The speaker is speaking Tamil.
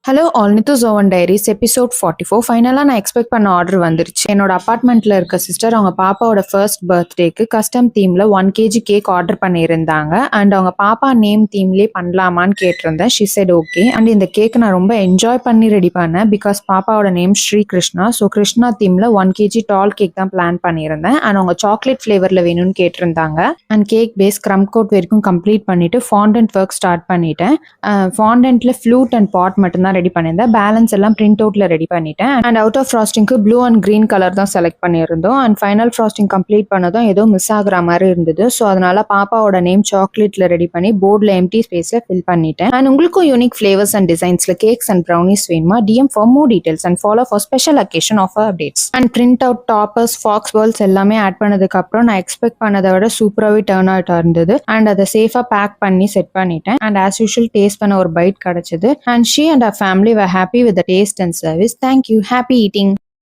Hello all Nithu's oven diaries episode 44. ஃபைனலாக நான் எக்ஸ்பெக்ட் பண்ண ஆர்டர் வந்துருச்சு. என்னோட அப்பார்ட்மெண்ட்டில் இருக்க சிஸ்டர் அவங்க பாப்பாவோட ஃபர்ஸ்ட் பர்த்டேக்கு கஸ்டம் தீமில் 1 kg கேக் ஆர்டர் பண்ணியிருந்தாங்க. அண்ட் அவங்க பாப்பா நேம் தீம்லேயே பண்ணலாமான்னு கேட்டிருந்தேன். She said okay. அண்ட் இந்த கேக் நான் ரொம்ப என்ஜாய் பண்ணி ரெடி பண்ணேன். பிகாஸ் பாப்பாவோட நேம் ஸ்ரீ கிருஷ்ணா. ஸோ கிருஷ்ணா தீமில் 1 kg டால் கேக் தான் பிளான் பண்ணியிருந்தேன். அண்ட் அவங்க சாக்லேட் ஃப்ளேவரில் வேணும்னு கேட்டிருந்தாங்க. And cake base crumb coat வரைக்கும் கம்ப்ளீட் பண்ணிட்டு ஃபாண்டன்ட் ஒர்க் ஸ்டார்ட் பண்ணிட்டேன். ஃபாண்டன்ட்ல ஃப்ளூட் அண்ட் பாட் மட்டும்தான் ரெடி பண்ணியிருந்தேன். பேலன்ஸ் எல்லாம் பிரிண்ட் அவுட்ல ரெடி பண்ணிட்டேன். அண்ட் அவுட் ஆஃப் ஃப்ராஸ்டிங்க்கு ப்ளூ அண்ட் கிரீன் கலர் தான் செலக்ட் பண்ணியிருந்தோம். அண்ட் ஃபைனல் ஃப்ராஸ்டிங் கம்ப்ளீட் பண்ணதும் ஏதோ மிஸ் ஆகுற மாதிரி இருந்தது. ஸோ அதனால பாப்பாவோட நேம் சாக்லேட்ல ரெடி பண்ணி போர்டில் எம்டி ஸ்பேஸ்ல ஃபில் பண்ணிட்டேன். அண்ட் உங்களுக்கும் யூனிக் ஃபிளேவர்ஸ் அண்ட் டிசைன்ஸ்ல கேக்ஸ் அண்ட் ப்ரௌனிஸ் வேணுமா? DM for more details and follow for special occasion offer updates. And print out toppers faux balls எல்லாமே ஆட் பண்ணதுக்கு அப்புறம் நான் எக்ஸ்பெக்ட் பண்ணதை விட சூப்பராகவே டர்ன் அவுட் இருந்தது. அண்ட் அதை சேஃபா பேக் பண்ணி செட் பண்ணிட்டேன். அண்ட் ஆஸ் யூஷுவல் டேஸ்ட் பண்ண ஒரு பைட் கிடைச்சது. அண்ட் ஷீ அண்ட் அவர் family were happy with the taste and service. Thank you. Happy eating.